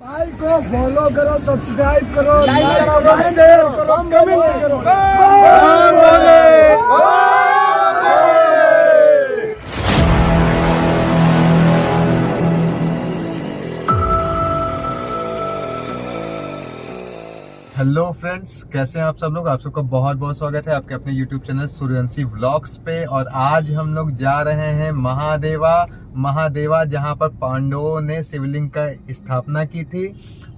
भाई को फॉलो करो, सब्सक्राइब करो, लाइक करो, शेयर करो, कमेंट करो। हेलो फ्रेंड्स, कैसे हैं आप सब लोग। आप सबका बहुत बहुत स्वागत है आपके अपने YouTube चैनल सूर्यवंशी व्लॉग्स पे। और आज हम लोग जा रहे हैं महादेवा जहां पर पांडवों ने शिवलिंग का स्थापना की थी।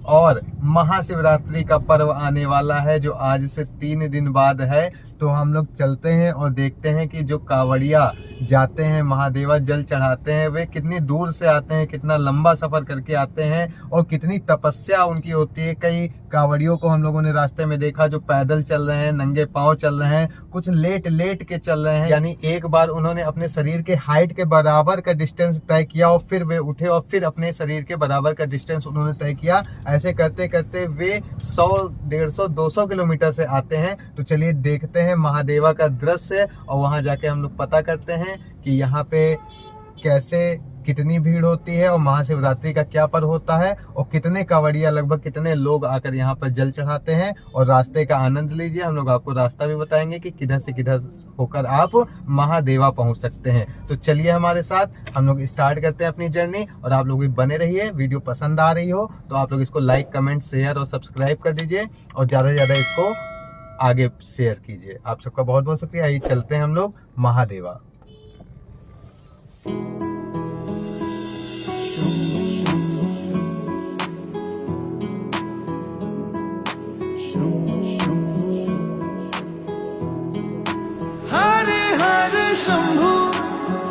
और महाशिवरात्रि का पर्व आने वाला है जो आज से 3 दिन बाद है। तो हम लोग चलते हैं और देखते हैं कि जो कांवड़िया जाते हैं महादेवा जल चढ़ाते हैं वे कितनी दूर से आते हैं, कितना लंबा सफर करके आते हैं और कितनी तपस्या उनकी होती है। कई कांवड़ियों को हम लोगों ने रास्ते में देखा जो पैदल चल रहे हैं, नंगे पांव चल रहे हैं, कुछ लेट के चल रहे हैं। यानी एक बार उन्होंने अपने शरीर के हाइट के बराबर का डिस्टेंस तय किया और फिर वे उठे और फिर अपने शरीर के बराबर का डिस्टेंस उन्होंने तय किया। ऐसे करते करते वे 100, 150, 200 किलोमीटर से आते हैं। तो चलिए देखते हैं महादेवा का दृश्य और वहां जाके हम लोग पता करते हैं कि यहाँ पे कैसे कितनी भीड़ होती है और महाशिवरात्रि का क्या पर्व होता है और कितने कांवड़िया, लगभग कितने लोग आकर यहाँ पर जल चढ़ाते हैं। और रास्ते का आनंद लीजिए। हम लोग आपको रास्ता भी बताएंगे कि किधर से किधर होकर आप महादेवा पहुँच सकते हैं। तो चलिए हमारे साथ, हम लोग स्टार्ट करते हैं अपनी जर्नी। और आप लोग भी बने रहिए। वीडियो पसंद आ रही हो तो आप लोग इसको लाइक, कमेंट, शेयर और सब्सक्राइब कर दीजिए और ज़्यादा से ज़्यादा इसको आगे शेयर कीजिए। आप सबका बहुत बहुत शुक्रिया। आइए चलते हैं हम लोग महादेवा। हरे हरे शंभु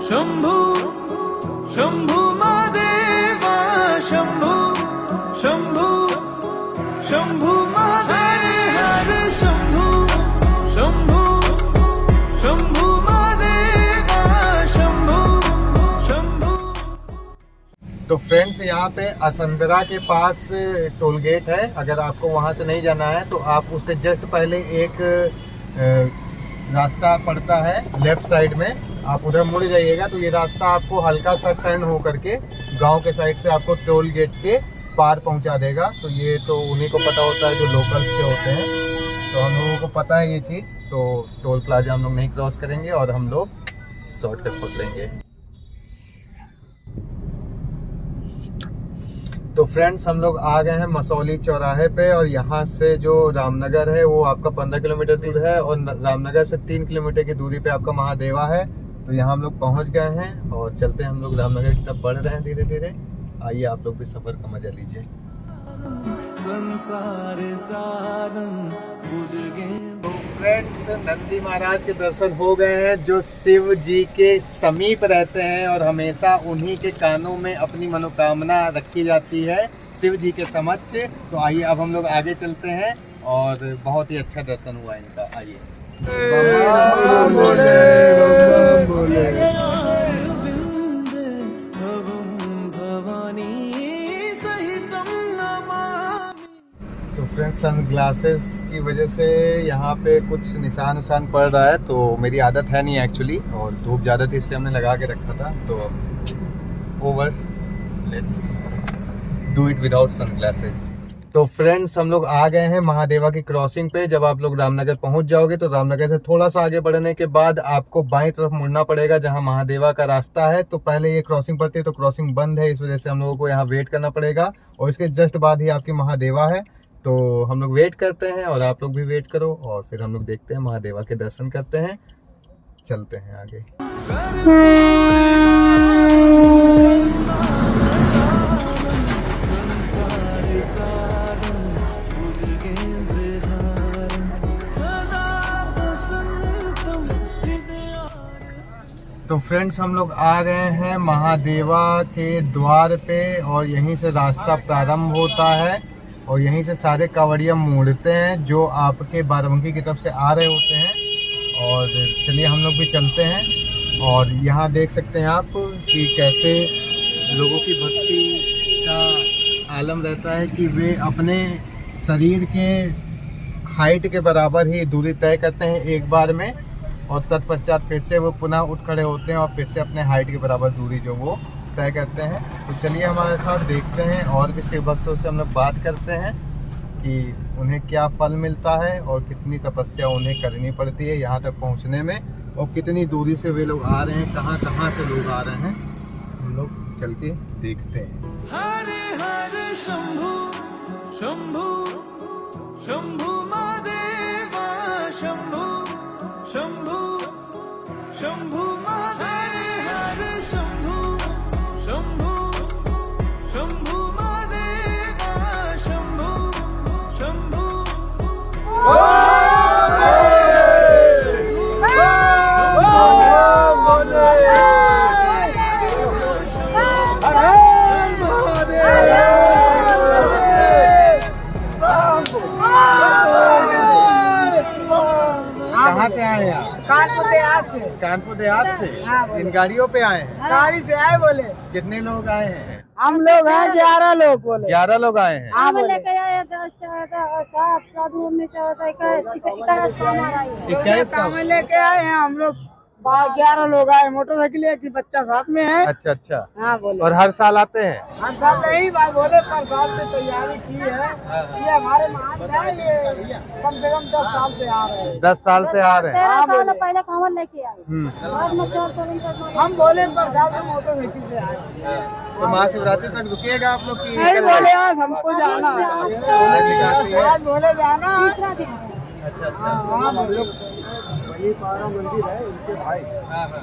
शंभु शंभु महादेवा, शंभु शंभु शंभु महादेव, हरे शंभु शंभु शंभु महादेवा, शंभु शंभु। तो फ्रेंड्स, यहाँ पे असंदरा के पास टोल गेट है। अगर आपको वहाँ से नहीं जाना है तो आप उससे जस्ट पहले एक रास्ता पड़ता है लेफ्ट साइड में, आप उधर मुड़ जाइएगा तो ये रास्ता आपको हल्का सा टर्न हो करके गांव के साइड से आपको टोल गेट के पार पहुंचा देगा। तो ये तो उन्हीं को पता होता है जो लोकल्स के होते हैं। तो हम लोगों को पता है ये चीज़। तो टोल प्लाजा हम लोग नहीं क्रॉस करेंगे और हम लोग शॉर्टकट पकड़ेंगे। तो फ्रेंड्स, हम लोग आ गए हैं मसौली चौराहे पे और यहाँ से जो रामनगर है वो आपका 15 किलोमीटर दूर है और रामनगर से 3 किलोमीटर की दूरी पे आपका महादेवा है। तो यहाँ हम लोग पहुँच गए हैं और चलते हैं हम लोग रामनगर की तरफ बढ़ रहे हैं धीरे धीरे। आइए आप लोग भी सफ़र का मजा लीजिए। तो फ्रेंड्स, नंदी महाराज के दर्शन हो गए हैं जो शिव जी के समीप रहते हैं और हमेशा उन्हीं के कानों में अपनी मनोकामना रखी जाती है शिव जी के समक्ष। तो आइए अब हम लोग आगे चलते हैं और बहुत ही अच्छा दर्शन हुआ इनका। आइए। तो फ्रेंड्स, सन ग्लासेस की वजह से यहाँ पे कुछ निशान पड़ रहा है। तो मेरी आदत है नहीं एक्चुअली, और धूप ज़्यादा थी इसलिए हमने लगा के रखा था। तो over, let's do it without sunglasses. तो फ्रेंड्स, हम लोग आ गए हैं महादेवा की क्रॉसिंग पे। जब आप लोग रामनगर पहुँच जाओगे तो रामनगर से थोड़ा सा आगे बढ़ने के बाद आपको बाईं तरफ मुड़ना पड़ेगा जहाँ महादेवा का रास्ता है। तो पहले ये क्रॉसिंग पड़ती है तो क्रॉसिंग बंद है, इस वजह से हम लोगों को यहाँ वेट करना पड़ेगा। और इसके जस्ट बाद ही आपकी महादेवा है। तो हम लोग वेट करते हैं और आप लोग भी वेट करो और फिर हम लोग देखते हैं महादेवा के दर्शन करते हैं। चलते हैं आगे। तो फ्रेंड्स, हम लोग आ गए हैं महादेवा के द्वार पे और यहीं से रास्ता प्रारंभ होता है और यहीं से सारे कांवड़िया मुड़ते हैं जो आपके बाराबंकी की तरफ से आ रहे होते हैं। और चलिए हम लोग भी चलते हैं। और यहाँ देख सकते हैं आप कि कैसे लोगों की भक्ति का आलम रहता है कि वे अपने शरीर के हाइट के बराबर ही दूरी तय करते हैं एक बार में और तत्पश्चात फिर से वो पुनः उठ खड़े होते हैं और फिर से अपने हाइट के बराबर दूरी जो वो तय करते हैं। तो चलिए हमारे साथ देखते हैं और भी शिव भक्तों से हम लोग बात करते हैं कि उन्हें क्या फल मिलता है और कितनी तपस्या उन्हें करनी पड़ती है यहाँ तक पहुँचने में, और कितनी दूरी से वे लोग आ रहे हैं, कहाँ कहाँ से लोग आ रहे हैं, हम लोग चल के देखते हैं। हरे हरे शंभु शंभु शंभु महादेवा शंभु शंभु शंभु महादेव हरे शंभु शंभु शंभु महादेवा शंभु शंभु कहाँ से आए हैं आप? कानपुर देहात से। कानपुर देहात से? इन गाड़ियों पे आए हैं? गाड़ी से आए बोले। कितने लोग आए हैं? हम लोग हैं 11 लोग बोले। 11 लोग आए हैं। हाँ बोले। 21 काम लेके आए हैं हम लोग 11 लोग आए, मोटरसाइकिल एक ही बच्चा साथ में है। अच्छा अच्छा। हाँ बोले। और हर साल आते हैं? हम साल नहीं बात बोले, पर साल से तैयारी की है। ये हमारे महान है, ये कम से कम 10 साल से आ रहे हैं। 10 साल से आ रहे हैं। 13 साल पहले कांवर लेके आए, हम्म। बाद में 4 साल तक हम बोले पर साल से मोटरसाइकिल से आए। तो महाशिवरात्रि तक रुकिएगा आप लोग की? नहीं बोले आज हमको जाना है। आज बोले जाना। तीसरा दिन है। अच्छा अच्छा। हाँ बोले। वही पारा मंदिर है उनके भाई। हाँ हाँ।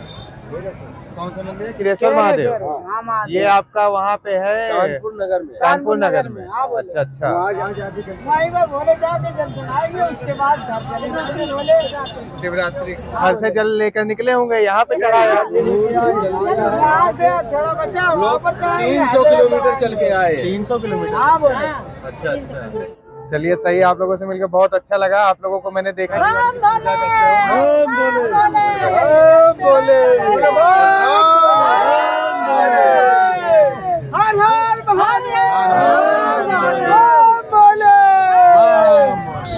कौन सा मंदिर है? किरेश्वर महादेव। हाँ महादेव। ये आपका वहाँ पे है कानपुर नगर में। कानपुर नगर में। हाँ बोले। अच्छा अच्छा। वहीं पर बोले जाके जल चढ़ाएंगे, उसके बाद घर चलेंगे। बोले जाके शिवरात्रि घर से जल लेकर निकले होंगे, यहाँ पे चढ़ाया? यहाँ से थोड़ा बचा वहाँ पर 300 किलोमीटर चल के आए। 300 किलोमीटर? हाँ बोले। अच्छा अच्छा। चलिए सही, आप लोगों से मिलकर बहुत अच्छा लगा। आप लोगों को मैंने देखा राम बोले, राम बोले, राम बोले, हर हर महादेव। बोले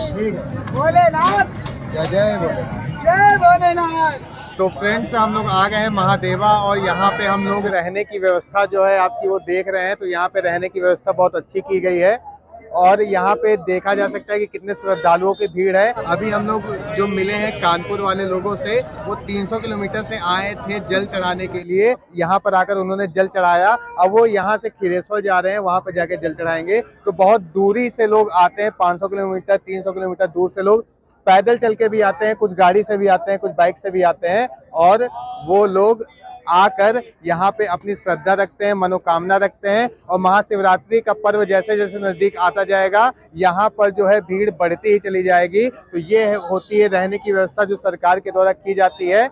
ठीक है। भोलेनाथ, जय जय बोले। जय भोलेनाथ। तो फ्रेंड्स हम लोग आ गए हैं महादेवा, और यहाँ पे हम लोग रहने की व्यवस्था जो है आपकी वो देख रहे हैं। तो यहाँ पे रहने की व्यवस्था बहुत अच्छी की गई है, और यहाँ पे देखा जा सकता है कि कितने श्रद्धालुओं की भीड़ है। अभी हम लोग जो मिले हैं कानपुर वाले लोगों से, वो 300 किलोमीटर से आए थे जल चढ़ाने के लिए। यहाँ पर आकर उन्होंने जल चढ़ाया। अब वो यहाँ से खीरेश्वर जा रहे हैं, वहाँ पर जाके जल चढ़ाएंगे। तो बहुत दूरी से लोग आते हैं, 500 किलोमीटर 300 किलोमीटर दूर से लोग पैदल चल के भी आते हैं, कुछ गाड़ी से भी आते हैं, कुछ बाइक से भी आते हैं, और वो लोग आकर यहाँ पे अपनी श्रद्धा रखते हैं, मनोकामना रखते हैं। और महाशिवरात्रि का पर्व जैसे जैसे नजदीक आता जाएगा, यहाँ पर जो है भीड़ बढ़ती ही चली जाएगी। तो ये होती है रहने की व्यवस्था जो सरकार के द्वारा की जाती है,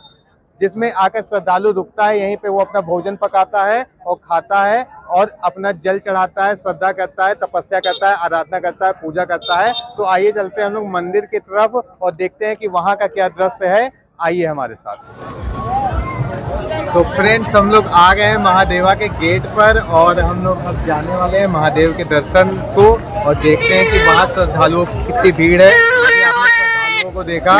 जिसमें आकर श्रद्धालु रुकता है, यहीं पे वो अपना भोजन पकाता है और खाता है और अपना जल चढ़ाता है, श्रद्धा करता है, तपस्या करता है, आराधना करता है, पूजा करता है। तो आइए चलते हैं हम लोग मंदिर की तरफ और देखते हैं कि वहाँ का क्या दृश्य है। आइए हमारे साथ। तो फ्रेंड्स हम लोग आ गए हैं महादेवा के गेट पर, और हम लोग अब जाने वाले हैं महादेव के दर्शन को, और देखते हैं कि वहाँ श्रद्धालुओं की कितनी भीड़ है। अभी आपने श्रद्धालुओं को देखा,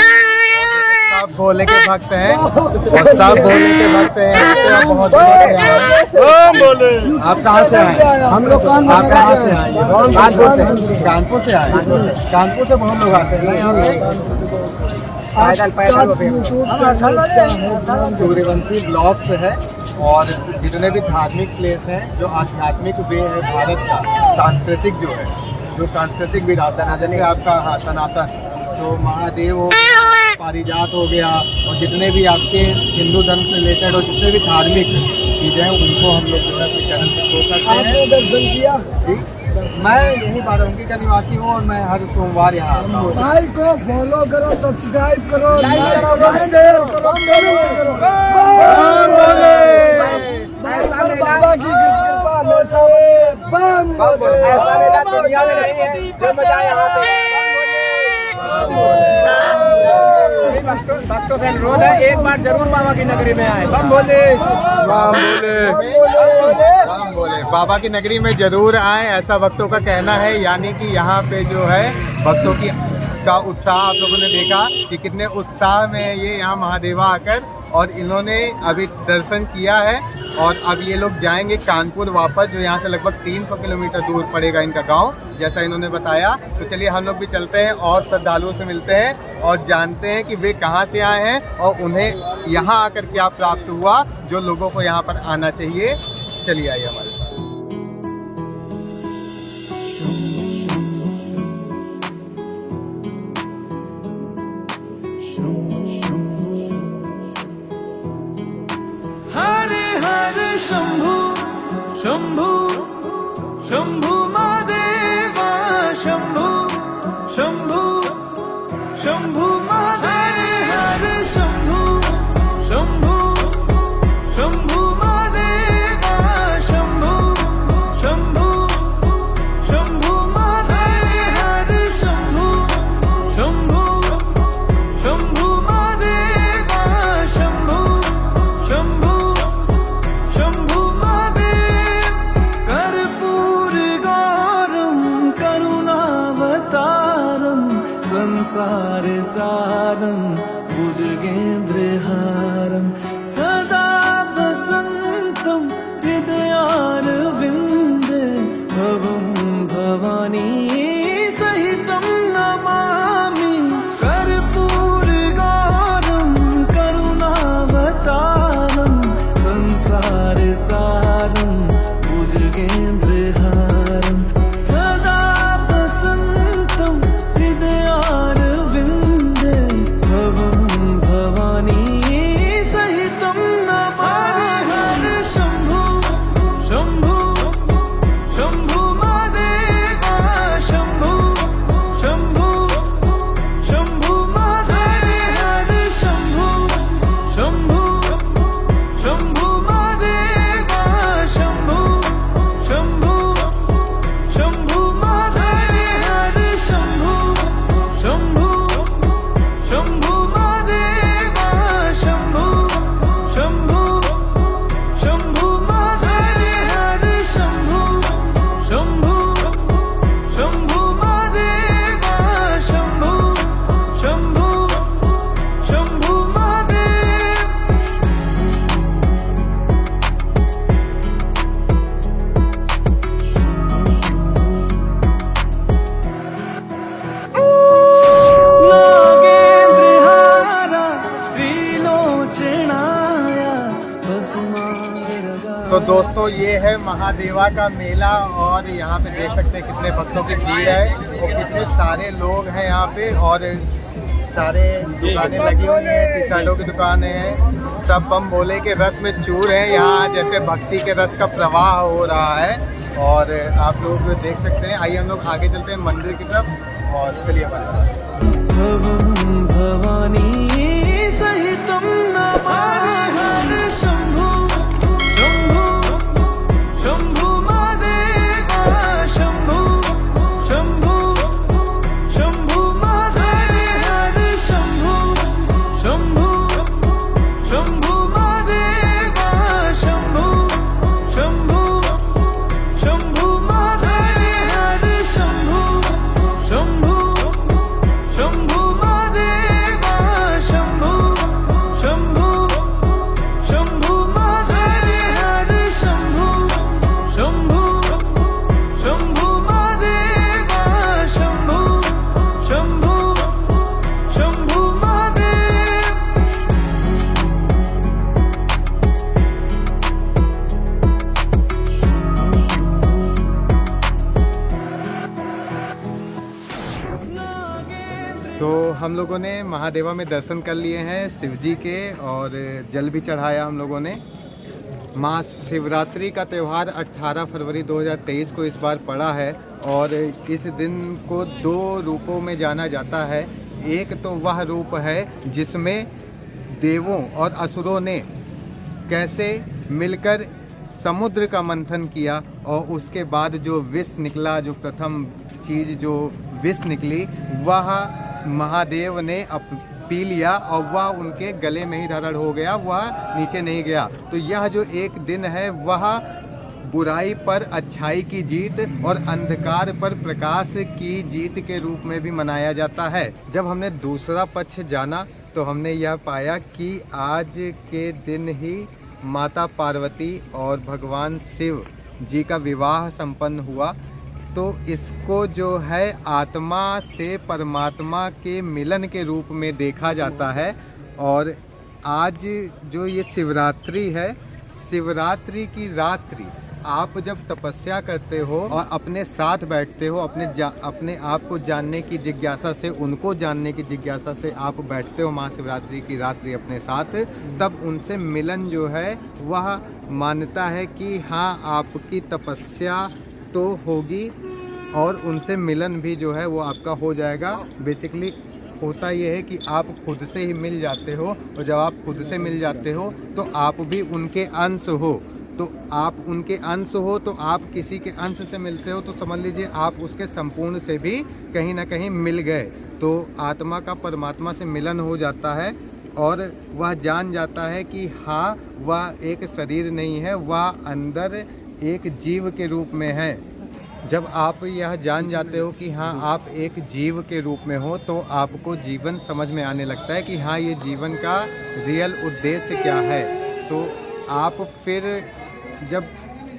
सब भोले के भक्त हैं और सब भोले के भक्त हैं। यहाँ से आप बहुत दूर से आए हैं। आप कहाँ से आए? हम लोग आप कहाँ से आए? कानपुर से। कानपुर से आए? कानपुर से बहुत लोग आते हैं यहाँ पे। सूर्यवंशी ब्लॉग्स है, और जितने भी धार्मिक प्लेस हैं, जो आध्यात्मिक वे है भारत का, सांस्कृतिक जो है, जो सांस्कृतिक विरासत है, जैसे आपका सनातन, तो महादेव हो गया, पारिजात हो गया, और जितने भी आपके हिंदू धर्म से रिलेटेड और जितने भी धार्मिक चीज़ें हैं, उनको हम लोग जो है चरण से शो करते हैं। दर्शन किया। ठीक, मैं यही बाराबंकी का निवासी हूँ, और मैं हर सोमवार यहाँ आता हूँ। भाई को फॉलो करो, सब्सक्राइब करो, लाइक करो, शेयर करो, कमेंट करो। बाबा की कृपा हमेशा बम बोले। ऐसा मेला दुनिया में नहीं है, जो मजा यहाँ पे। भक्तों से अनुरोध है, एक बार जरूर बाबा की नगरी में आए। बम बोले, बम बोले, बाबा की नगरी में जरूर आए, ऐसा भक्तों का कहना है। यानी कि यहाँ पे जो है भक्तों का उत्साह आप लोगों ने देखा कि कितने उत्साह में है ये यहाँ महादेवा आकर, और इन्होंने अभी दर्शन किया है। और अब ये लोग जाएंगे कानपुर वापस, जो यहाँ से लगभग 300 किलोमीटर दूर पड़ेगा इनका गांव, जैसा इन्होंने बताया। तो चलिए हम लोग भी चलते हैं और श्रद्धालुओं से मिलते हैं और जानते हैं कि वे कहाँ से आए हैं और उन्हें यहाँ आकर क्या प्राप्त हुआ जो लोगों को यहाँ पर आना चाहिए। चलिए आइए हमारे साथ। हरे हरे शंभु शंभु शंभु महादेवा शंभु शंभु शंभु महादेव हरे शंभु शंभु शंभु महादेवा शंभु शंभु शंभु महादेव हरे शंभु शंभु शंभु महादेवा शंभु शंभु शंभु महादेव कर्पूर गौरम करुणावतारम संसार सारम भुजगेन्द्रहारम सदा वसंतम हृदयारविंदे भवं भवानी सहितं नमामि कर्पूर गौरम करुणावतारम संसार सारम भुजगेन्द्रहारम सदा वसंतम हृदयारविंदे भवं भवानी सहितं नमामि हरे शंभु शंभु शंभु महादेवा शंभु शंभु शंभु महादेव हरे शंभु शंभु शंभु महादेवा शंभु शंभु शंभु महादेव हरे शंभु शंभु शंभु महादेवा शंभु शंभु शंभु महादेव हरे शंभु शंभु शंभु महादेवा शंभु शंभु शंभु महादेव। नागेन्द्रहारा त्रिलोचनाया भस्मांगरगा। तो दोस्तों ये है महादेवा का मेला और यहाँ पे देख सकते हैं कितने भक्तों की भीड़ है और कितने सारे लोग हैं यहाँ पे और सारे दुकानें लगी हुई हैं, टी शर्टों की दुकानें हैं, सब बम भोले के रस में चूर हैं। यहाँ जैसे भक्ति के रस का प्रवाह हो रहा है और आप लोग देख सकते हैं। आइए हम लोग आगे चलते हैं मंदिर की तरफ और चलिए हमारे साथ। भवं भवानी सहितं नमामि हरे शंभु शंभु शंभु महादेवा शंभु शंभु शंभु महादेव हरे शंभु शंभु शंभु महादेवा शंभु शंभु शंभु महादेव हरे शंभु शंभु शंभु महादेवा शंभु शंभु शंभु महादेव हरे शंभु शंभु शंभु महादेवा शंभु शंभु शंभु महादेव। तो हम लोगों ने महादेवा में दर्शन कर लिए हैं शिव जी के और जल भी चढ़ाया हम लोगों ने। महाशिवरात्रि का त्यौहार 18 फरवरी 2023 को इस बार पड़ा है और इस दिन को दो रूपों में जाना जाता है। एक तो वह रूप है जिसमें देवों और असुरों ने कैसे मिलकर समुद्र का मंथन किया और उसके बाद जो विष निकला, जो प्रथम चीज़ जो विष निकली वह महादेव ने पी लिया और वह उनके गले में ही धारण हो गया, वह नीचे नहीं गया। तो यह जो एक दिन है वह बुराई पर अच्छाई की जीत और अंधकार पर प्रकाश की जीत के रूप में भी मनाया जाता है। जब हमने दूसरा पक्ष जाना तो हमने यह पाया कि आज के दिन ही माता पार्वती और भगवान शिव जी का विवाह संपन्न हुआ। तो इसको जो है आत्मा से परमात्मा के मिलन के रूप में देखा जाता है। और आज जो ये शिवरात्रि है, शिवरात्रि की रात्रि आप जब तपस्या करते हो और अपने साथ बैठते हो, अपने आप को जानने की जिज्ञासा से, उनको जानने की जिज्ञासा से आप बैठते हो महाशिवरात्रि की रात्रि अपने साथ, तब उनसे मिलन जो है वह मान्यता है कि हाँ आपकी तपस्या तो होगी और उनसे मिलन भी जो है वो आपका हो जाएगा। बेसिकली होता ये है कि आप खुद से ही मिल जाते हो, और जब आप खुद से मिल जाते हो तो आप भी उनके अंश हो। तो आप उनके अंश हो तो आप किसी के अंश से मिलते हो तो समझ लीजिए आप उसके संपूर्ण से भी कहीं ना कहीं मिल गए। तो आत्मा का परमात्मा से मिलन हो जाता है और वह जान जाता है कि हाँ वह एक शरीर नहीं है, वह अंदर एक जीव के रूप में है। जब आप यह जान जाते हो कि हाँ आप एक जीव के रूप में हो तो आपको जीवन समझ में आने लगता है कि हाँ ये जीवन का रियल उद्देश्य क्या है। तो आप फिर जब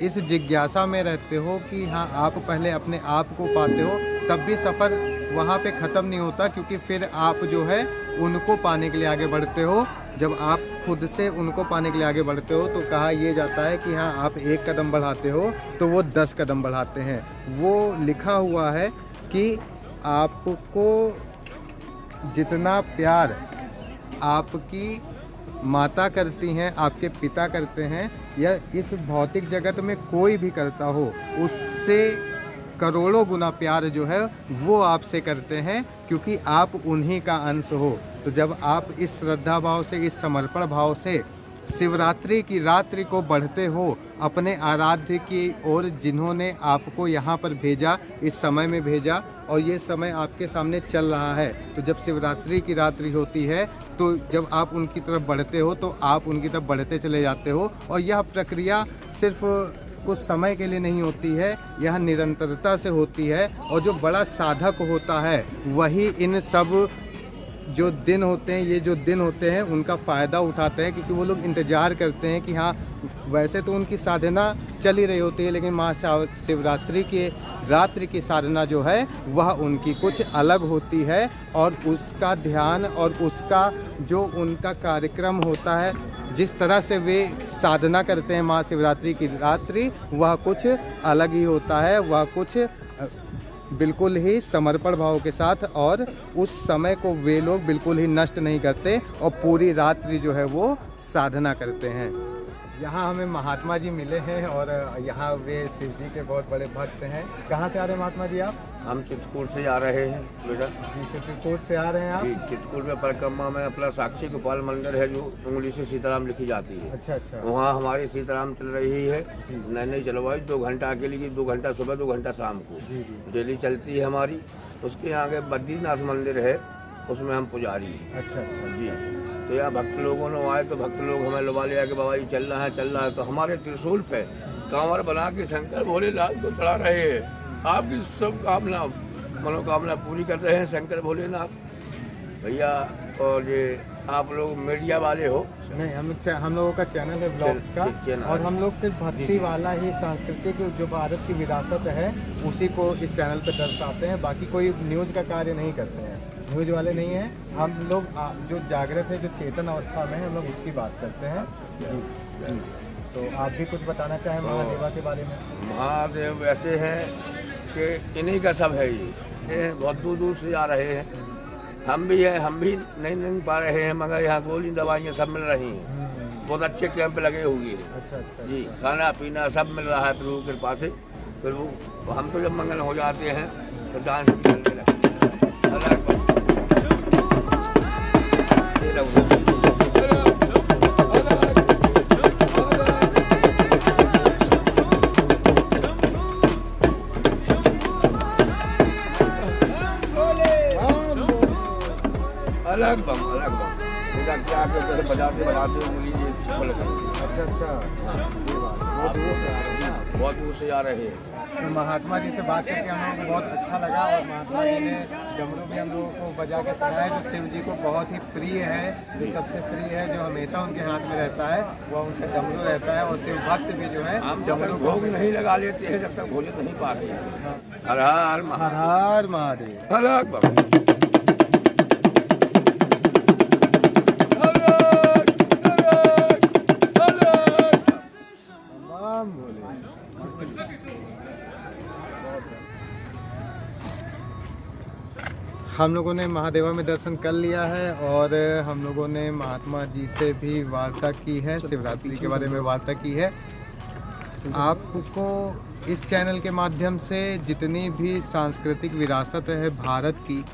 इस जिज्ञासा में रहते हो कि हाँ आप पहले अपने आप को पाते हो, तब भी सफ़र वहाँ पे ख़त्म नहीं होता, क्योंकि फिर आप जो है उनको पाने के लिए आगे बढ़ते हो। जब आप खुद से उनको पाने के लिए आगे बढ़ते हो तो कहा यह जाता है कि हाँ आप एक कदम बढ़ाते हो तो वो 10 कदम बढ़ाते हैं। वो लिखा हुआ है कि आपको जितना प्यार आपकी माता करती हैं, आपके पिता करते हैं, या इस भौतिक जगत में कोई भी करता हो, उससे करोड़ों गुना प्यार जो है वो आपसे करते हैं, क्योंकि आप उन्हीं का अंश हो। तो जब आप इस श्रद्धा भाव से, इस समर्पण भाव से शिवरात्रि की रात्रि को बढ़ते हो अपने आराध्य की ओर, जिन्होंने आपको यहाँ पर भेजा, इस समय में भेजा, और ये समय आपके सामने चल रहा है। तो जब शिवरात्रि की रात्रि होती है तो जब आप उनकी तरफ बढ़ते हो तो आप उनकी तरफ बढ़ते चले जाते हो। और यह प्रक्रिया सिर्फ कुछ समय के लिए नहीं होती है, यह निरंतरता से होती है। और जो बड़ा साधक होता है वही इन सब जो दिन होते हैं, ये जो दिन होते हैं उनका फ़ायदा उठाते हैं, क्योंकि वो लोग इंतज़ार करते हैं कि हाँ वैसे तो उनकी साधना चल ही रही होती है, लेकिन महाशिवरात्रि के रात्रि की साधना जो है वह उनकी कुछ अलग होती है। और उसका ध्यान और उसका जो उनका कार्यक्रम होता है, जिस तरह से वे साधना करते हैं महाशिवरात्रि की रात्रि, वह कुछ अलग ही होता है। वह कुछ बिल्कुल ही समर्पण भाव के साथ, और उस समय को वे लोग बिल्कुल ही नष्ट नहीं करते और पूरी रात्रि जो है वो साधना करते हैं। यहाँ हमें महात्मा जी मिले हैं और यहाँ वे शिव जी के बहुत बड़े भक्त हैं। कहाँ से आ रहे हैं महात्मा जी आप? हम चित्रकूट से आ रहे हैं बेटा जी, चित्रकूट से आ रहे हैं आप? जी, चित्रकूट में परिक्रमा में अपना साक्षी गोपाल मंदिर है जो उंगली से सीताराम लिखी जाती है। अच्छा अच्छा। वहाँ हमारी सीताराम चल रही है, नई जलवायु 2 घंटा के लिए, 2 घंटा सुबह 2 घंटा शाम को डेली चलती है हमारी। उसके आगे बद्रीनाथ मंदिर है, उसमें हम पुजारी हैं। अच्छा अच्छा जी। तो यहाँ भक्त लोगों ने आए तो भक्त लोग हमें लुभा लिया कि बाबा जी चल रहा है। तो हमारे त्रिशूल पे कांवर बना के शंकर भोलेनाथ को चढ़ा रहे हैं। आपकी सब कामना मनोकामना पूरी कर रहे हैं शंकर भोलेनाथ भैया। और ये आप लोग मीडिया वाले हो? नहीं, हम लोगों का चैनल है ब्लॉग्स का, और हम लोग सिर्फ भक्ति वाला ही, सांस्कृतिक जो भारत की विरासत है उसी को इस चैनल पर दर्शाते हैं। बाकी कोई न्यूज़ का कार्य नहीं करते हैं, न्यूज़ वाले नहीं हैं हम लोग। जो जागृत है, जो चेतन अवस्था में है, हम लोग उसकी बात करते हैं। तो आप भी कुछ बताना चाहें महादेवा के बारे में? महादेव ऐसे हैं कि इन्हीं का सब है। ये बहुत दूर दूर से आ रहे हैं, हम भी हैं, हम भी नहीं पा रहे हैं, मगर यहाँ गोली दवाइयाँ सब मिल रही हैं। बहुत अच्छे कैंप लगे हुए हैं। अच्छा अच्छा जी, खाना पीना सब मिल रहा है प्रभु की कृपा से। फिर वो हम तो जब मंगल हो जाते हैं तो डांस भी करने लगते हैं। अलग बम क्या बजाते उंगली ये खोल कर। अच्छा अच्छा। बहुत दूर से आ रहे हैं। बहुत दूर से आ रहे हैं। तो महात्मा जी से बात करके हम लोगों को बहुत अच्छा लगा और महात्मा जी ने डमरू भी हम लोगों को बजा के सुनाया जो शिव जी को बहुत ही प्रिय है, जो सबसे प्रिय है, जो हमेशा उनके हाथ में रहता है, वह उनका डमरू रहता है। और शिव भक्त भी जो है हम डमरू भोग नहीं लगा लेते हैं जब तक भोजन नहीं पा रहे हैं। हर हर हर हर महादेव। हर हर बाबा। राम बोले। हम लोगों ने महादेवा में दर्शन कर लिया है और हम लोगों ने महात्मा जी से भी वार्ता की है, शिवरात्रि के बारे में वार्ता की है। आपको इस चैनल के माध्यम से जितनी भी सांस्कृतिक विरासत है भारत की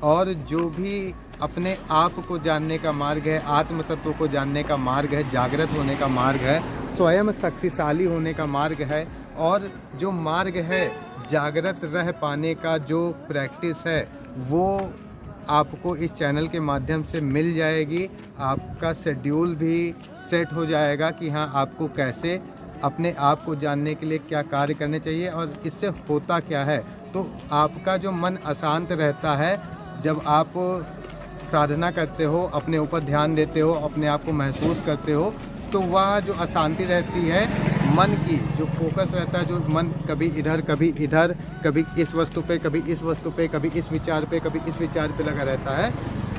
और जो भी अपने आप को जानने का मार्ग है, आत्म तत्व को जानने का मार्ग है, जागृत होने का मार्ग है, स्वयं शक्तिशाली होने का मार्ग है और जो मार्ग है जागृत रह पाने का जो प्रैक्टिस है वो आपको इस चैनल के माध्यम से मिल जाएगी। आपका शेड्यूल भी सेट हो जाएगा कि हाँ आपको कैसे अपने आप को जानने के लिए क्या कार्य करने चाहिए और इससे होता क्या है। तो आपका जो मन अशांत रहता है जब आप साधना करते हो, अपने ऊपर ध्यान देते हो, अपने आप को महसूस करते हो, तो वह जो अशांति रहती है मन की, जो फोकस रहता है, जो मन कभी इधर कभी इधर, कभी इस वस्तु पे, कभी इस वस्तु पे, कभी इस विचार पे, कभी इस विचार पे लगा रहता है,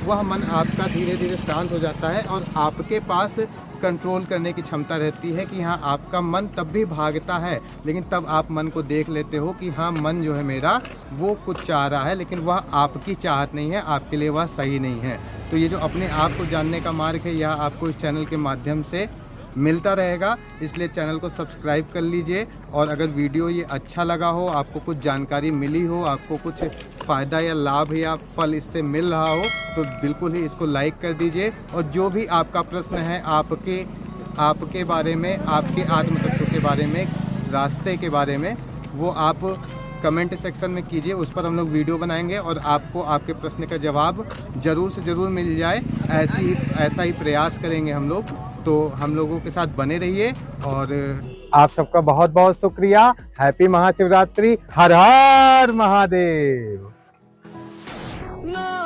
वह मन आपका धीरे धीरे शांत हो जाता है और आपके पास कंट्रोल करने की क्षमता रहती है कि हाँ आपका मन तब भी भागता है लेकिन तब आप मन को देख लेते हो कि हाँ मन जो है मेरा वो कुछ चाह रहा है लेकिन वह आपकी चाहत नहीं है, आपके लिए वह सही नहीं है। तो ये जो अपने आप को जानने का मार्ग है यह आपको इस चैनल के माध्यम से मिलता रहेगा, इसलिए चैनल को सब्सक्राइब कर लीजिए। और अगर वीडियो ये अच्छा लगा हो, आपको कुछ जानकारी मिली हो, आपको कुछ फ़ायदा या लाभ या फल इससे मिल रहा हो तो बिल्कुल ही इसको लाइक कर दीजिए। और जो भी आपका प्रश्न है आपके बारे में, आपके आत्म तत्व के बारे में, रास्ते के बारे में, वो आप कमेंट सेक्शन में कीजिए, उस पर हम लोग वीडियो बनाएंगे और आपको आपके प्रश्न का जवाब ज़रूर से ज़रूर मिल जाए। ऐसा ही प्रयास करेंगे हम लोग। तो हम लोगों के साथ बने रहिए और आप सबका बहुत बहुत शुक्रिया। हैप्पी महाशिवरात्रि। हर हर महादेव। ना